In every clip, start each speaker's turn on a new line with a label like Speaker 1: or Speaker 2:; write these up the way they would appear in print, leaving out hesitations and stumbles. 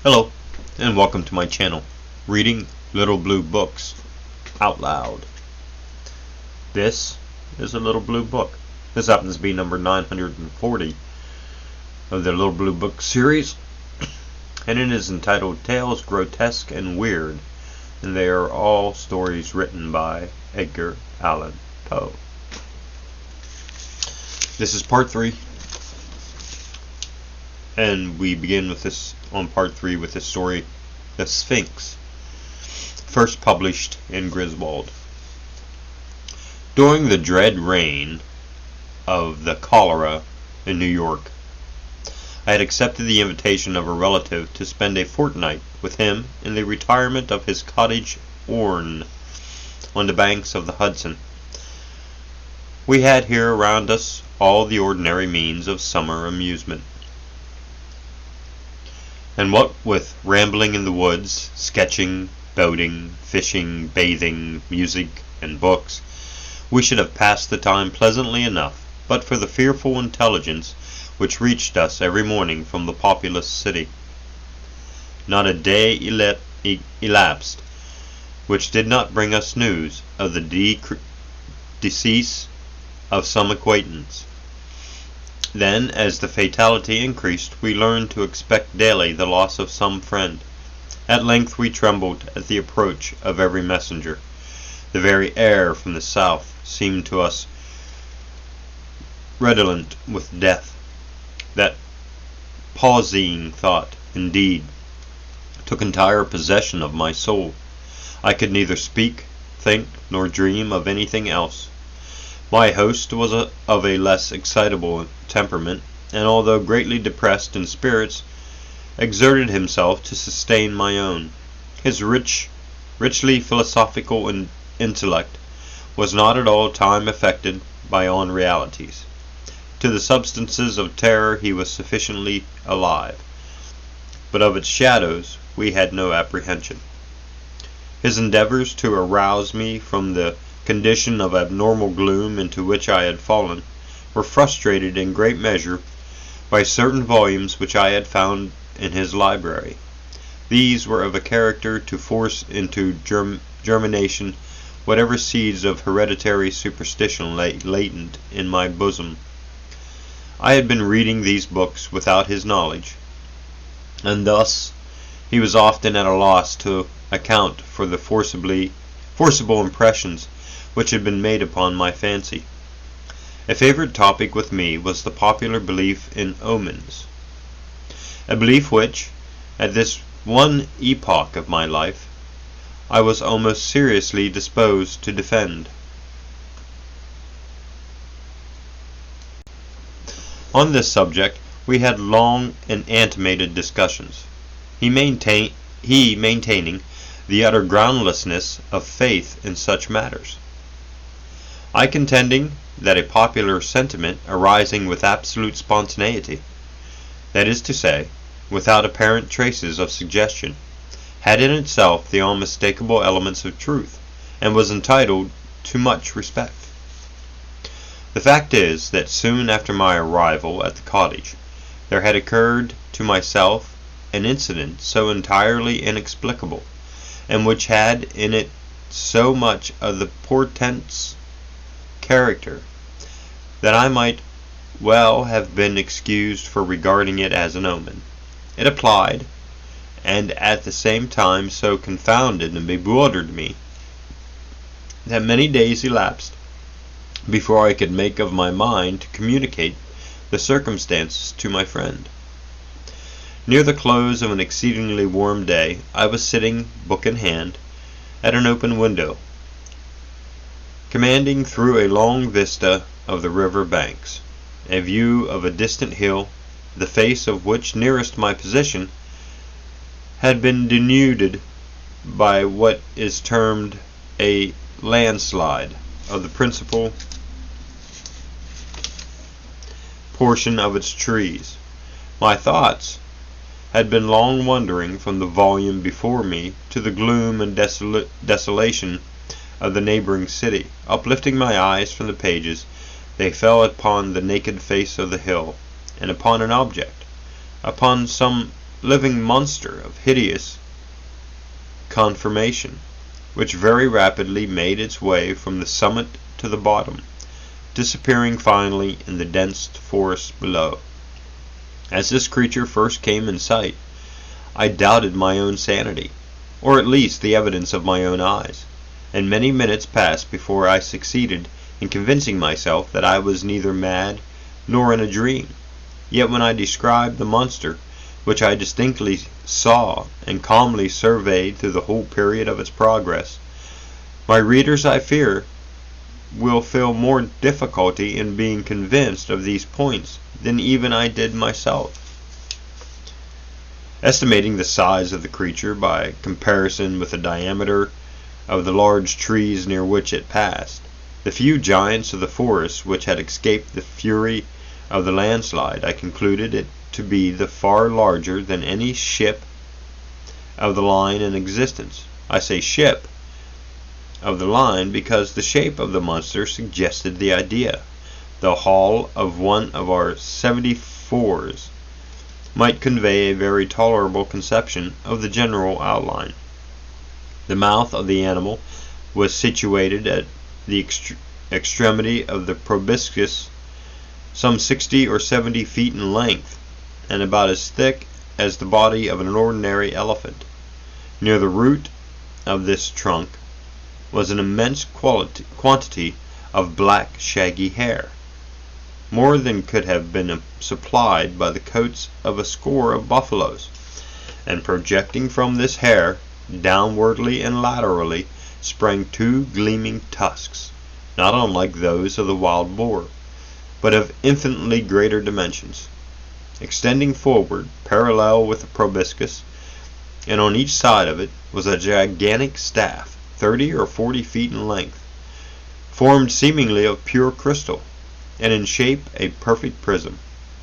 Speaker 1: Hello, and welcome to my channel, Reading Little Blue Books Out Loud. This is a Little Blue Book. This happens to be number 940 of the Little Blue Book series, and it is entitled Tales Grotesque and Weird, and they are all stories written by Edgar Allan Poe. This is part 3. And we begin with this on part 3 with the story The Sphinx, first published in Griswold. During the dread reign of the cholera in New York, I had accepted the invitation of a relative to spend a fortnight with him in the retirement of his cottage Orne on the banks of the Hudson. We had here around us all the ordinary means of summer amusement. And what with rambling in the woods, sketching, boating, fishing, bathing, music, and books, we should have passed the time pleasantly enough, but for the fearful intelligence which reached us every morning from the populous city. Not a day elapsed which did not bring us news of the decease of some acquaintance. Then, as the fatality increased, we learned to expect daily the loss of some friend. At length we trembled at the approach of every messenger. The very air from the south seemed to us redolent with death. That palsying thought, indeed, took entire possession of my soul. I could neither speak, think, nor dream of anything else. My host was of a less excitable temperament, and although greatly depressed in spirits, exerted himself to sustain my own. His richly philosophical intellect was not at all time affected by unrealities. To the substances of terror he was sufficiently alive, but of its shadows we had no apprehension. His endeavors to arouse me from the condition of abnormal gloom into which I had fallen were frustrated in great measure by certain volumes which I had found in his library. These were of a character to force into germination whatever seeds of hereditary superstition lay latent in my bosom. I had been reading these books without his knowledge, and thus he was often at a loss to account for the forcible impressions which had been made upon my fancy. A favorite topic with me was the popular belief in omens, a belief which, at this one epoch of my life, I was almost seriously disposed to defend. On this subject we had long and animated discussions, he maintaining the utter groundlessness of faith in such matters, I contending that a popular sentiment arising with absolute spontaneity, that is to say, without apparent traces of suggestion, had in itself the unmistakable elements of truth, and was entitled to much respect. The fact is that soon after my arrival at the cottage, there had occurred to myself an incident so entirely inexplicable, and which had in it so much of the portentous character, that I might well have been excused for regarding it as an omen. It applied, and at the same time so confounded and bewildered me, that many days elapsed before I could make up my mind to communicate the circumstances to my friend. Near the close of an exceedingly warm day, I was sitting, book in hand, at an open window, commanding through a long vista of the river banks a view of a distant hill, the face of which nearest my position had been denuded by what is termed a landslide of the principal portion of its trees. My thoughts had been long wandering from the volume before me to the gloom and desolation of the neighboring city. Uplifting my eyes from the pages, they fell upon the naked face of the hill, and upon an object, upon some living monster of hideous conformation, which very rapidly made its way from the summit to the bottom, disappearing finally in the dense forest below. As this creature first came in sight, I doubted my own sanity, or at least the evidence of my own eyes, and many minutes passed before I succeeded in convincing myself that I was neither mad nor in a dream. Yet when I described the monster, which I distinctly saw and calmly surveyed through the whole period of its progress, my readers, I fear, will feel more difficulty in being convinced of these points than even I did myself. Estimating the size of the creature by comparison with the diameter of the large trees near which it passed, the few giants of the forest which had escaped the fury of the landslide, I concluded it to be far larger than any ship of the line in existence. I say ship of the line because the shape of the monster suggested the idea. The hull of one of our 74s might convey a very tolerable conception of the general outline. The mouth of the animal was situated at the extremity of the proboscis, some 60 or 70 feet in length, and about as thick as the body of an ordinary elephant. Near the root of this trunk was an immense quantity of black shaggy hair, more than could have been supplied by the coats of a score of buffaloes, and projecting from this hair, downwardly and laterally, sprang two gleaming tusks, not unlike those of the wild boar, but of infinitely greater dimensions, extending forward parallel with the proboscis, and on each side of it was a gigantic staff, 30 or 40 feet in length, formed seemingly of pure crystal, and in shape a perfect prism.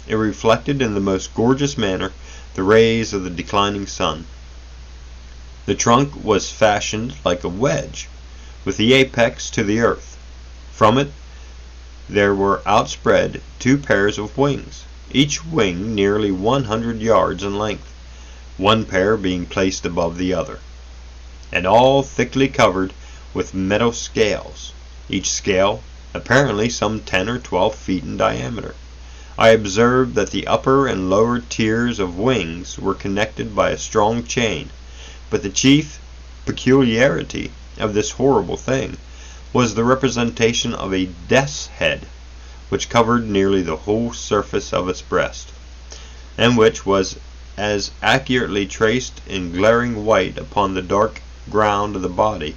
Speaker 1: It reflected in the most gorgeous manner the rays of the declining sun. The trunk was fashioned like a wedge, with the apex to the earth. From it there were outspread two pairs of wings, each wing nearly 100 yards in length, one pair being placed above the other, and all thickly covered with metal scales, each scale apparently some 10 or 12 feet in diameter. I observed that the upper and lower tiers of wings were connected by a strong chain, but the chief peculiarity of this horrible thing was the representation of a death's head, which covered nearly the whole surface of its breast, and which was as accurately traced in glaring white upon the dark ground of the body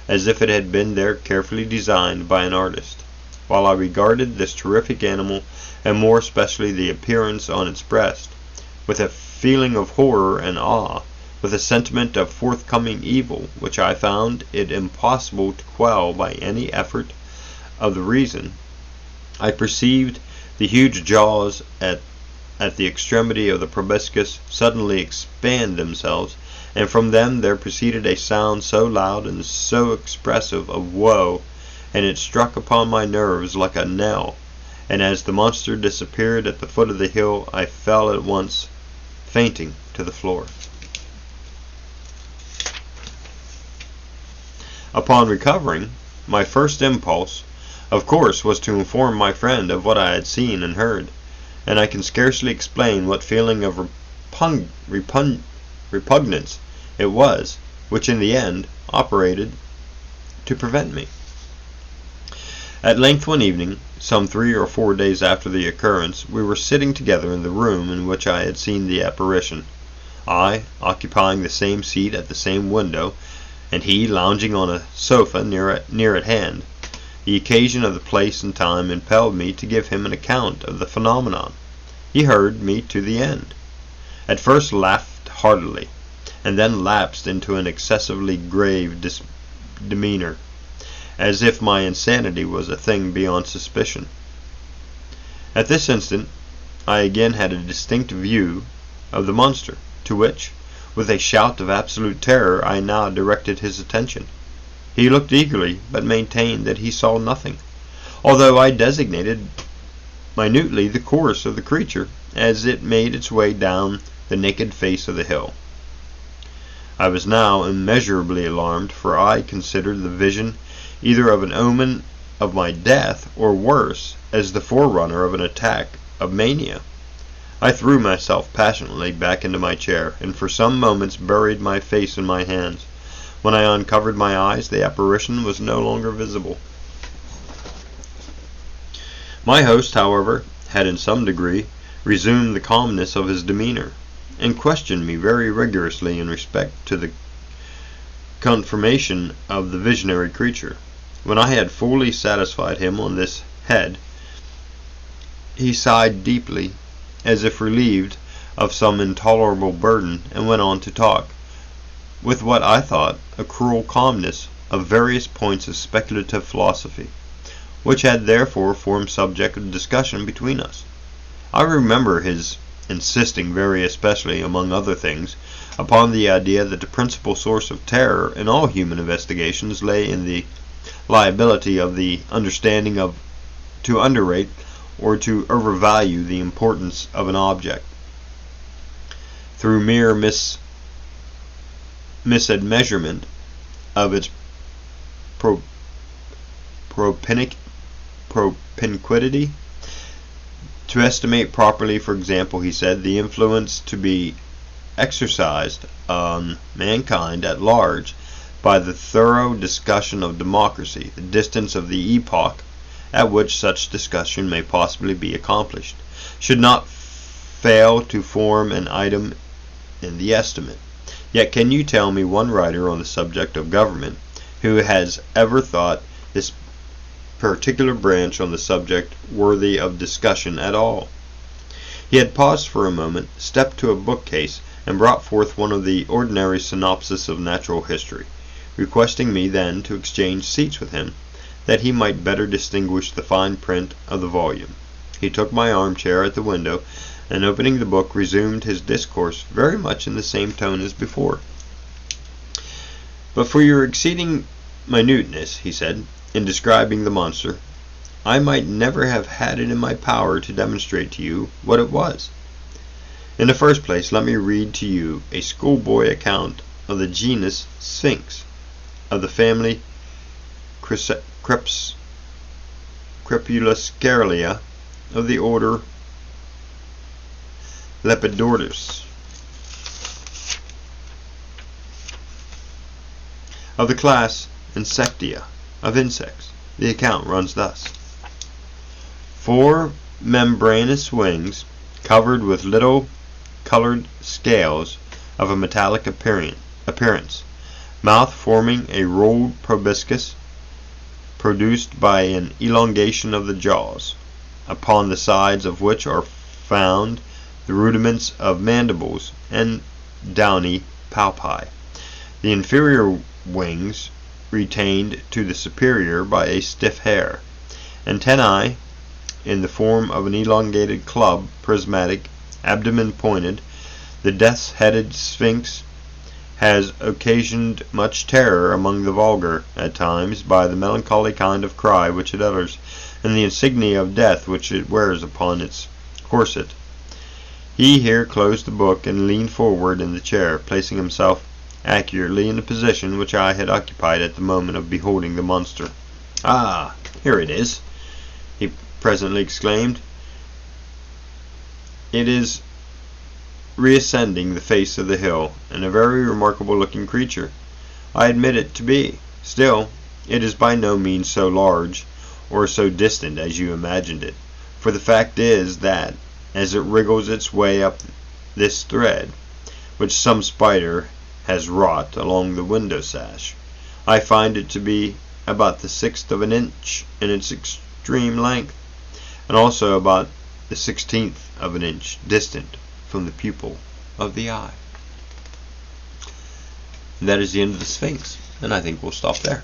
Speaker 1: as if it had been there carefully designed by an artist. While I regarded this terrific animal, and more especially the appearance on its breast, with a feeling of horror and awe, with a sentiment of forthcoming evil which I found it impossible to quell by any effort of the reason, I perceived the huge jaws at the extremity of the proboscis suddenly expand themselves, and from them there proceeded a sound so loud and so expressive of woe, and it struck upon my nerves like a knell, and as the monster disappeared at the foot of the hill, I fell at once, fainting, to the floor. Upon recovering, my first impulse, of course, was to inform my friend of what I had seen and heard, and I can scarcely explain what feeling of repugnance it was which in the end operated to prevent me. At length one evening, some 3 or 4 days after the occurrence, we were sitting together in the room in which I had seen the apparition, I occupying the same seat at the same window, and he lounging on a sofa near at hand. The occasion of the place and time impelled me to give him an account of the phenomenon. He heard me to the end, at first laughed heartily, and then lapsed into an excessively grave demeanor, as if my insanity was a thing beyond suspicion. At this instant I again had a distinct view of the monster, to which, with a shout of absolute terror, I now directed his attention. He looked eagerly, but maintained that he saw nothing, although I designated minutely the course of the creature as it made its way down the naked face of the hill. I was now immeasurably alarmed, for I considered the vision either of an omen of my death, or worse, as the forerunner of an attack of mania. I threw myself passionately back into my chair, and for some moments buried my face in my hands. When I uncovered my eyes, the apparition was no longer visible. My host, however, had in some degree resumed the calmness of his demeanor, and questioned me very rigorously in respect to the confirmation of the visionary creature. When I had fully satisfied him on this head, he sighed deeply, as if relieved of some intolerable burden, and went on to talk, with what I thought a cruel calmness, of various points of speculative philosophy, which had therefore formed subject of discussion between us. I remember his insisting very especially, among other things, upon the idea that the principal source of terror in all human investigations lay in the liability of the understanding to underrate or to overvalue the importance of an object through mere misadmeasurement of its propinquity. To estimate properly, for example, he said, the influence to be exercised on mankind at large by the thorough discussion of democracy, the distance of the epoch at which such discussion may possibly be accomplished, should not fail to form an item in the estimate. Yet can you tell me one writer on the subject of government who has ever thought this particular branch on the subject worthy of discussion at all? He had paused for a moment, stepped to a bookcase, and brought forth one of the ordinary synopses of natural history, requesting me then to exchange seats with him, that he might better distinguish the fine print of the volume. He took my armchair at the window, and opening the book, resumed his discourse very much in the same tone as before. But for your exceeding minuteness, he said, in describing the monster, I might never have had it in my power to demonstrate to you what it was. In the first place, let me read to you a schoolboy account of the genus Sphinx, of the family Crepuscularia, of the order Lepidodus, of the class Insectia, of insects. The account runs thus: 4 membranous wings, covered with little colored scales of a metallic appearance, mouth forming a rolled proboscis, produced by an elongation of the jaws, upon the sides of which are found the rudiments of mandibles and downy palpi. The inferior wings retained to the superior by a stiff hair. Antennae in the form of an elongated club, prismatic, abdomen pointed. The death's-headed sphinx has occasioned much terror among the vulgar, at times, by the melancholy kind of cry which it utters, and the insignia of death which it wears upon its corset. He here closed the book and leaned forward in the chair, placing himself accurately in the position which I had occupied at the moment of beholding the monster. "Ah, here it is," he presently exclaimed. "It is reascending the face of the hill, and a very remarkable looking creature, I admit it to be. Still, it is by no means so large or so distant as you imagined it, for the fact is that, as it wriggles its way up this thread, which some spider has wrought along the window sash, I find it to be about the 1/6 of an inch in its extreme length, and also about the 1/16 of an inch distant from the pupil of the eye." And that is the end of the Sphinx, and I think we'll stop there.